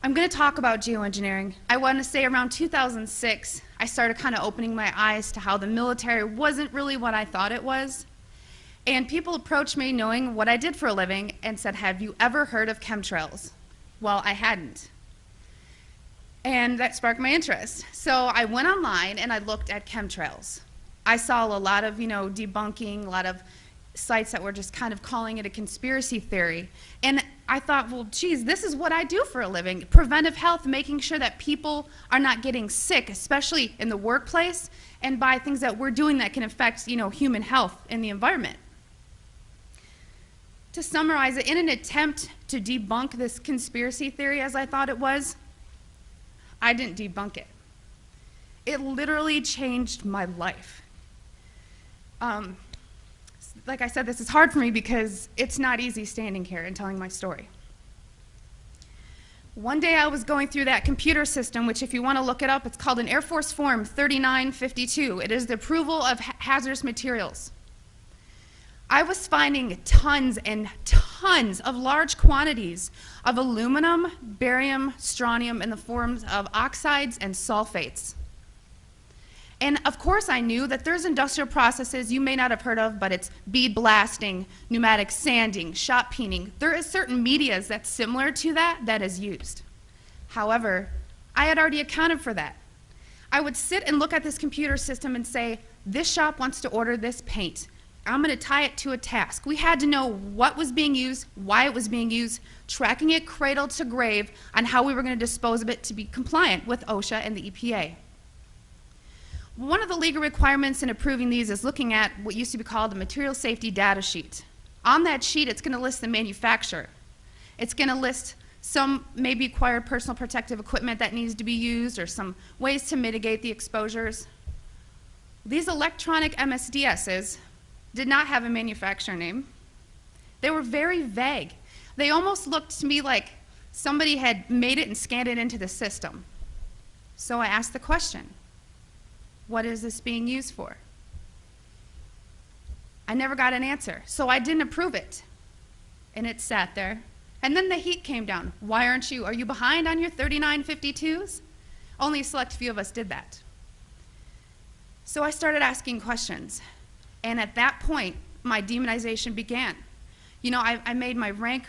I'm going to talk about geoengineering. I want to say around 2006, I started kind of opening my eyes to how the military wasn't really what I thought it was. And people approached me knowing what I did for a living and said, have you ever heard of chemtrails? Well, I hadn't. And that sparked my interest. So I went online and I looked at chemtrails. I saw a lot of, debunking, a lot of sites that were just kind of calling it a conspiracy theory. And I thought, well, geez, this is what I do for a living. Preventive health, making sure that people are not getting sick, especially in the workplace, and by things that we're doing that can affect, human health and the environment. To summarize it, in an attempt to debunk this conspiracy theory as I thought it was, I didn't debunk it. It literally changed my life. Like I said, this is hard for me because it's not easy standing here and telling my story. One day I was going through that computer system, which if you want to look it up, it's called an Air Force Form 3952. It is the approval of hazardous materials. I was finding tons and tons of large quantities of aluminum, barium, strontium in the forms of oxides and sulfates. And of course I knew that there's industrial processes you may not have heard of, but it's bead blasting, pneumatic sanding, shot peening. There is certain medias that's similar to that is used. However, I had already accounted for that. I would sit and look at this computer system and say, this shop wants to order this paint. I'm going to tie it to a task. We had to know what was being used, why it was being used, tracking it cradle to grave on how we were going to dispose of it to be compliant with OSHA and the EPA. One of the legal requirements in approving these is looking at what used to be called the material safety data sheet. On that sheet, it's going to list the manufacturer. It's going to list some maybe acquired personal protective equipment that needs to be used or some ways to mitigate the exposures. These electronic MSDSs did not have a manufacturer name. They were very vague. They almost looked to me like somebody had made it and scanned it into the system. So I asked the question, what is this being used for? I never got an answer, so I didn't approve it. And it sat there. And then the heat came down. Why are you behind on your 3952s? Only a select few of us did that. So I started asking questions. And at that point, my demonization began. I made my rank.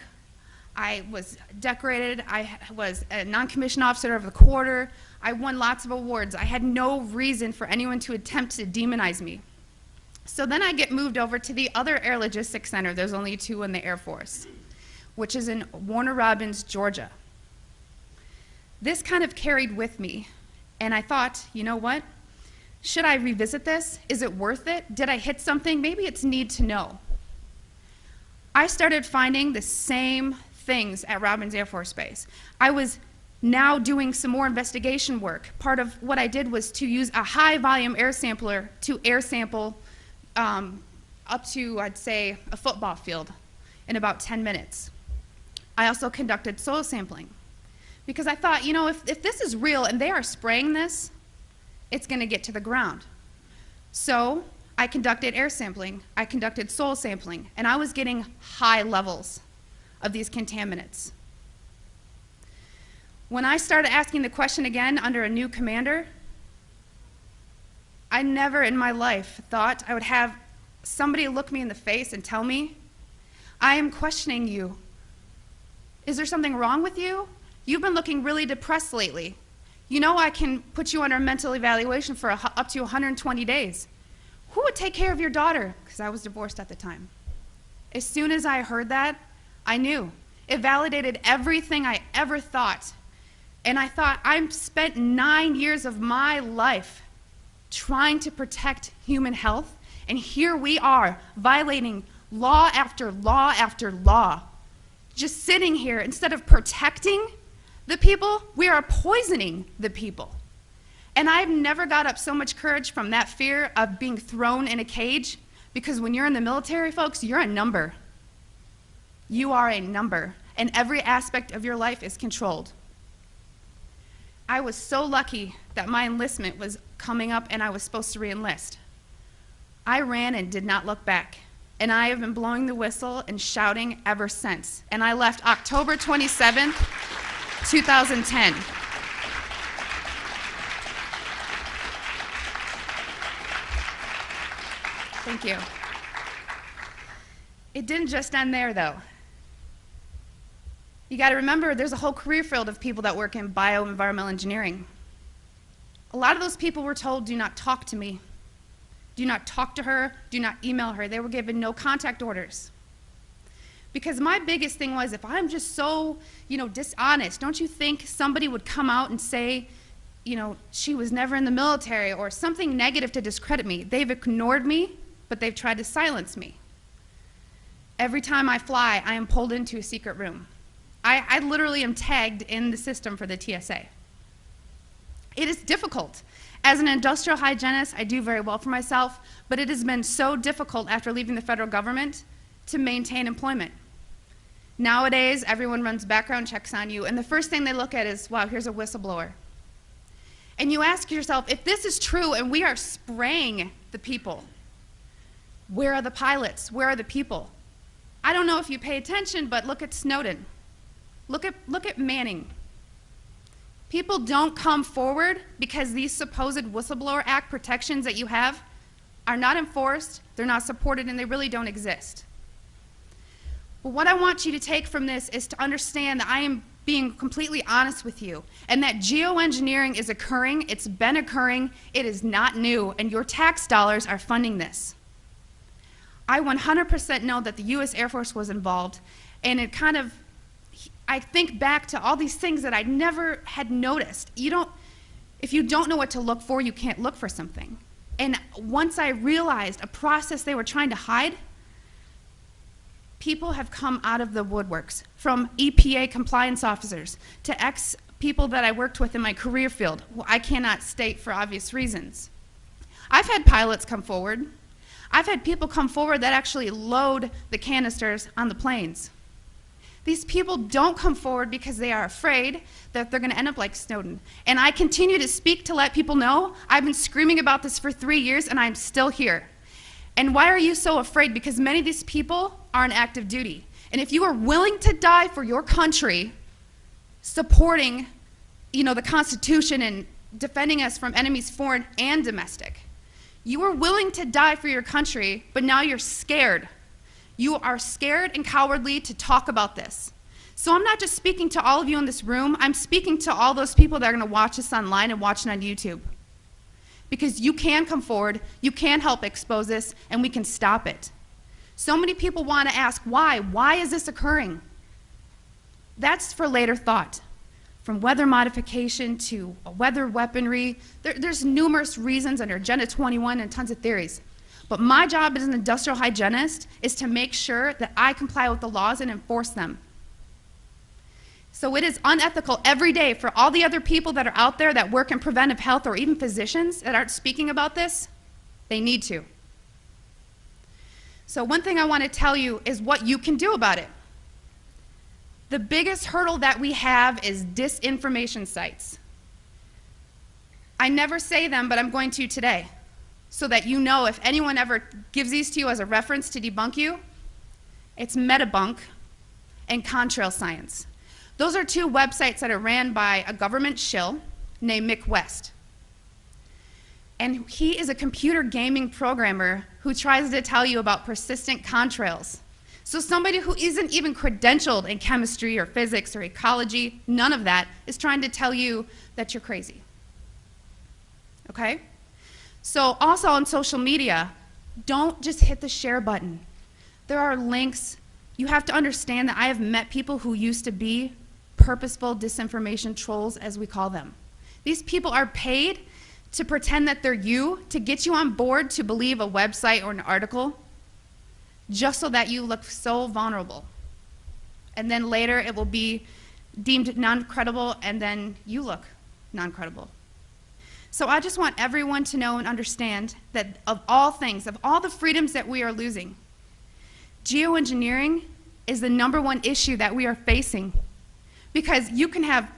I was decorated. I was a non-commissioned officer of the quarter. I won lots of awards. I had no reason for anyone to attempt to demonize me. So then I get moved over to the other Air Logistics Center. There's only 2 in the Air Force, which is in Warner Robins, Georgia. This kind of carried with me. And I thought, you know what? Should I revisit this? Is it worth it? Did I hit something? Maybe it's need to know. I started finding the same things at Robins Air Force Base. I was now doing some more investigation work. Part of what I did was to use a high volume air sampler to air sample up to, I'd say, a football field in about 10 minutes. I also conducted soil sampling because I thought, if this is real and they are spraying this, it's going to get to the ground. So I conducted air sampling, I conducted soil sampling, and I was getting high levels of these contaminants. When I started asking the question again under a new commander, I never in my life thought I would have somebody look me in the face and tell me, I am questioning you. Is there something wrong with you? You've been looking really depressed lately. I can put you under a mental evaluation for up to 120 days. Who would take care of your daughter? Because I was divorced at the time. As soon as I heard that, I knew. It validated everything I ever thought. And I thought, I've spent 9 years of my life trying to protect human health, and here we are violating law after law after law. Just sitting here, instead of protecting the people, we are poisoning the people. And I've never got up so much courage from that fear of being thrown in a cage, because when you're in the military, folks, you're a number. You are a number, and every aspect of your life is controlled. I was so lucky that my enlistment was coming up and I was supposed to re-enlist. I ran and did not look back, and I have been blowing the whistle and shouting ever since. And I left October 27th. 2010. Thank you. It didn't just end there, though. You got to remember, there's a whole career field of people that work in bioenvironmental engineering. A lot of those people were told, do not talk to me. Do not talk to her. Do not email her. They were given no contact orders. Because my biggest thing was, if I'm just so, dishonest, don't you think somebody would come out and say, she was never in the military or something negative to discredit me? They've ignored me, but they've tried to silence me. Every time I fly, I am pulled into a secret room. I literally am tagged in the system for the TSA. It is difficult. As an industrial hygienist, I do very well for myself, but it has been so difficult after leaving the federal government to maintain employment. Nowadays, everyone runs background checks on you, and the first thing they look at is, wow, here's a whistleblower. And you ask yourself, if this is true and we are spraying the people, where are the pilots? Where are the people? I don't know if you pay attention, but look at Snowden. Look at Manning. People don't come forward because these supposed Whistleblower Act protections that you have are not enforced, they're not supported, and they really don't exist. But what I want you to take from this is to understand that I am being completely honest with you, and that geoengineering is occurring, it's been occurring, it is not new, and your tax dollars are funding this. I 100% know that the U.S. Air Force was involved, and I think back to all these things that I never had noticed. If you don't know what to look for, you can't look for something. And once I realized a process they were trying to hide, people have come out of the woodworks, from EPA compliance officers to ex-people that I worked with in my career field, who I cannot state for obvious reasons. I've had pilots come forward. I've had people come forward that actually load the canisters on the planes. These people don't come forward because they are afraid that they're going to end up like Snowden. And I continue to speak to let people know I've been screaming about this for 3 years and I'm still here. And why are you so afraid? Because many of these people are on active duty. And if you are willing to die for your country, supporting, the Constitution and defending us from enemies foreign and domestic, you are willing to die for your country, but now you're scared. You are scared and cowardly to talk about this. So I'm not just speaking to all of you in this room, I'm speaking to all those people that are going to watch this online and watch it on YouTube. Because you can come forward, you can help expose this, and we can stop it. So many people want to ask, why? Why is this occurring? That's for later thought. From weather modification to weather weaponry, there's numerous reasons under Agenda 21 and tons of theories. But my job as an industrial hygienist is to make sure that I comply with the laws and enforce them. So it is unethical every day for all the other people that are out there that work in preventive health, or even physicians that aren't speaking about this. They need to. So one thing I want to tell you is what you can do about it. The biggest hurdle that we have is disinformation sites. I never say them, but I'm going to today, so that you know if anyone ever gives these to you as a reference to debunk you, it's Metabunk and Contrail Science. Those are two websites that are ran by a government shill named Mick West. And he is a computer gaming programmer who tries to tell you about persistent contrails. So somebody who isn't even credentialed in chemistry or physics or ecology, none of that, is trying to tell you that you're crazy. Okay? So also on social media, don't just hit the share button. There are links. You have to understand that I have met people who used to be purposeful disinformation trolls, as we call them. These people are paid to pretend that they're you, to get you on board to believe a website or an article, just so that you look so vulnerable. And then later it will be deemed non-credible, and then you look non-credible. So I just want everyone to know and understand that of all things, of all the freedoms that we are losing, geoengineering is the #1 issue that we are facing. Because you can have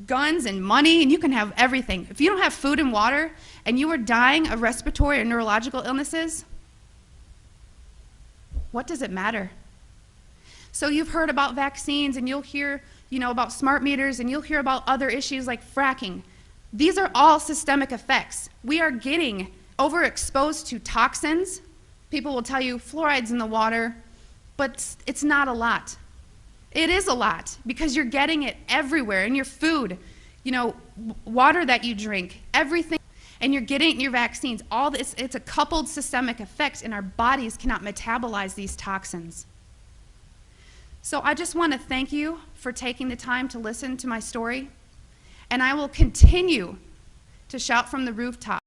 guns and money and you can have everything. If you don't have food and water and you are dying of respiratory or neurological illnesses, what does it matter? So you've heard about vaccines, and you'll about smart meters, and you'll hear about other issues like fracking. These are all systemic effects. We are getting overexposed to toxins. People will tell you fluoride's in the water, but it's not a lot. It is a lot because you're getting it everywhere in your food, water that you drink, everything, and you're getting it in your vaccines. All this, it's a coupled systemic effect, and our bodies cannot metabolize these toxins. So I just want to thank you for taking the time to listen to my story, and I will continue to shout from the rooftop.